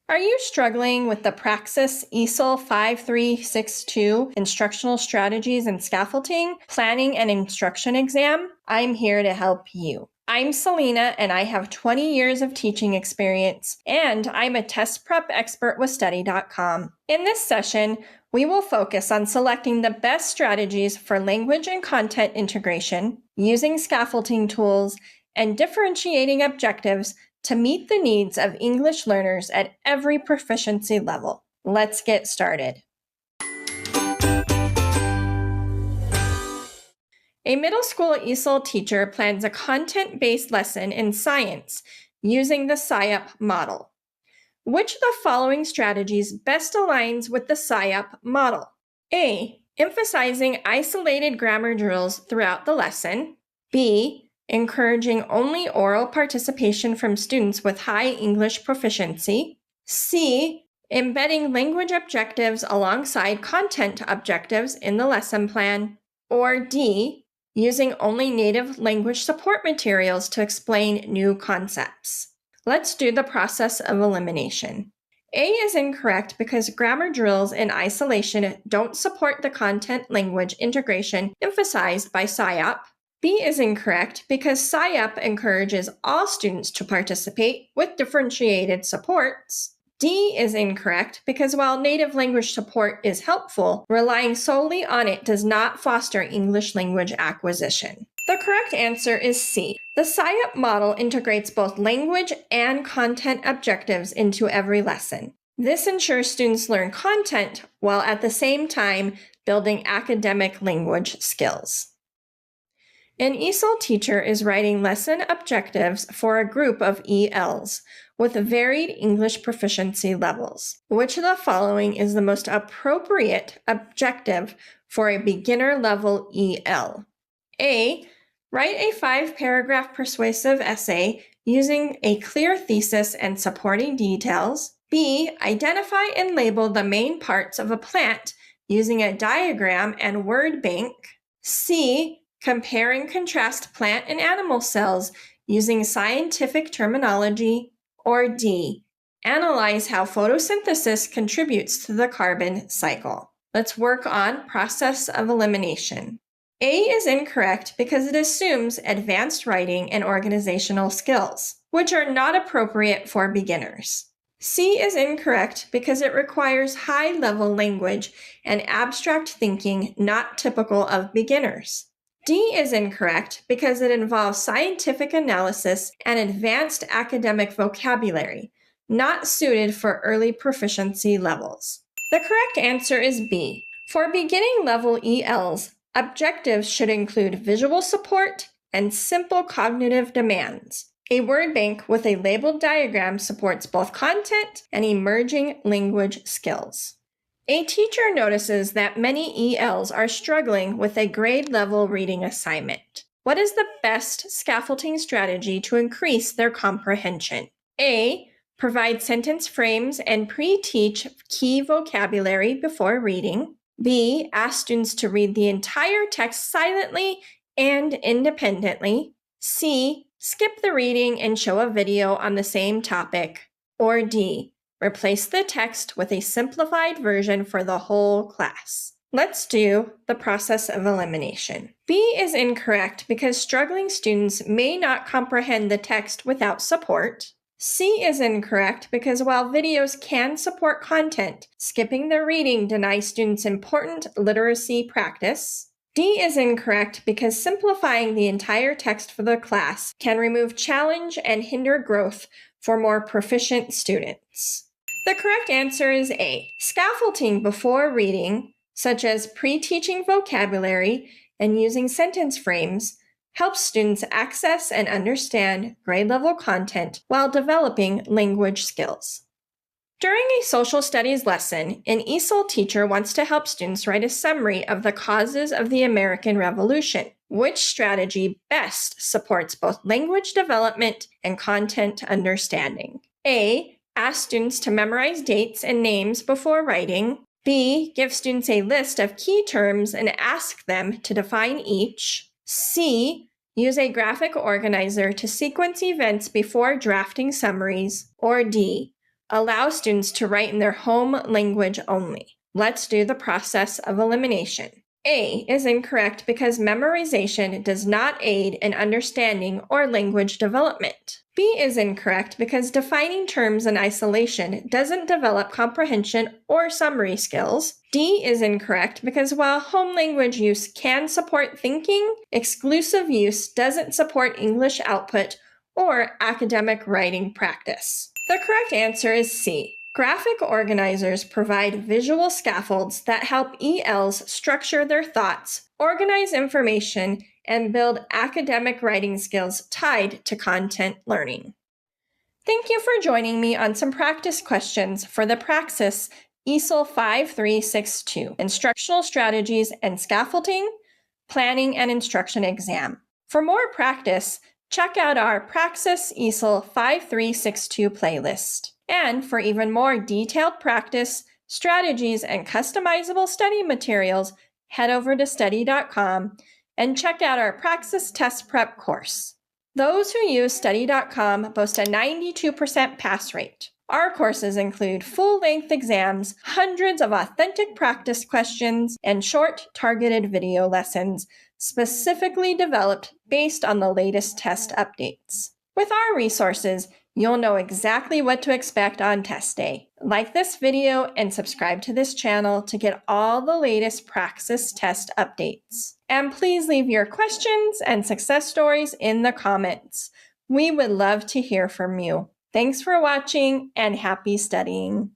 Are you struggling with the Praxis ESOL 5362 Instructional Strategies and Scaffolding Planning and Instruction exam? I'm here to help you. I'm Selena, and I have 20 years of teaching experience, and I'm a test prep expert with Study.com. In this session, we will focus on selecting the best strategies for language and content integration, using scaffolding tools, and differentiating objectives to meet the needs of English learners at every proficiency level. Let's get started. A middle school ESOL teacher plans a content-based lesson in science using the SIOP model. Which of the following strategies best aligns with the SIOP model? A. Emphasizing isolated grammar drills throughout the lesson. B. Encouraging only oral participation from students with high English proficiency. C. Embedding language objectives alongside content objectives in the lesson plan. Or D. Using only native language support materials to explain new concepts. Let's do the process of elimination. A is incorrect because grammar drills in isolation don't support the content language integration emphasized by SIOP. B is incorrect because SIOP encourages all students to participate with differentiated supports. D is incorrect because while native language support is helpful, relying solely on it does not foster English language acquisition. The correct answer is C. The SIOP model integrates both language and content objectives into every lesson. This ensures students learn content while at the same time building academic language skills. An ESOL teacher is writing lesson objectives for a group of ELs with varied English proficiency levels. Which of the following is the most appropriate objective for a beginner level EL? A. Write a 5-paragraph persuasive essay using a clear thesis and supporting details. B. Identify and label the main parts of a plant using a diagram and word bank. C. Compare and contrast plant and animal cells using scientific terminology. Or D. Analyze how photosynthesis contributes to the carbon cycle. Let's work on process of elimination. A is incorrect because it assumes advanced writing and organizational skills, which are not appropriate for beginners. C is incorrect because it requires high-level language and abstract thinking not typical of beginners. D is incorrect because it involves scientific analysis and advanced academic vocabulary, not suited for early proficiency levels. The correct answer is B. For beginning level ELs, objectives should include visual support and simple cognitive demands. A word bank with a labeled diagram supports both content and emerging language skills. A teacher notices that many ELs are struggling with a grade-level reading assignment. What is the best scaffolding strategy to increase their comprehension? A. Provide sentence frames and pre-teach key vocabulary before reading. B. Ask students to read the entire text silently and independently. C. Skip the reading and show a video on the same topic. Or D. Replace the text with a simplified version for the whole class. Let's do the process of elimination. B is incorrect because struggling students may not comprehend the text without support. C is incorrect because while videos can support content, skipping the reading denies students important literacy practice. D is incorrect because simplifying the entire text for the class can remove challenge and hinder growth for more proficient students. The correct answer is A. Scaffolding before reading, such as pre-teaching vocabulary and using sentence frames, helps students access and understand grade-level content while developing language skills. During a social studies lesson, an ESOL teacher wants to help students write a summary of the causes of the American Revolution. Which strategy best supports both language development and content understanding? A. Ask students to memorize dates and names before writing. B. Give students a list of key terms and ask them to define each. C. Use a graphic organizer to sequence events before drafting summaries. Or D. Allow students to write in their home language only. Let's do the process of elimination. A is incorrect because memorization does not aid in understanding or language development. B is incorrect because defining terms in isolation doesn't develop comprehension or summary skills. D is incorrect because while home language use can support thinking, exclusive use doesn't support English output or academic writing practice. The correct answer is C. Graphic organizers provide visual scaffolds that help ELs structure their thoughts, organize information, and build academic writing skills tied to content learning. Thank you for joining me on some practice questions for the Praxis ESOL 5362 Instructional Strategies and Scaffolding, Planning and Instruction exam. For more practice, check out our Praxis ESOL 5362 playlist. And for even more detailed practice, strategies, and customizable study materials, head over to study.com and check out our Praxis Test Prep course. Those who use study.com boast a 92% pass rate. Our courses include full-length exams, hundreds of authentic practice questions, and short, targeted video lessons specifically developed based on the latest test updates. With our resources, you'll know exactly what to expect on test day. Like this video and subscribe to this channel to get all the latest Praxis test updates. And please leave your questions and success stories in the comments. We would love to hear from you. Thanks for watching and happy studying.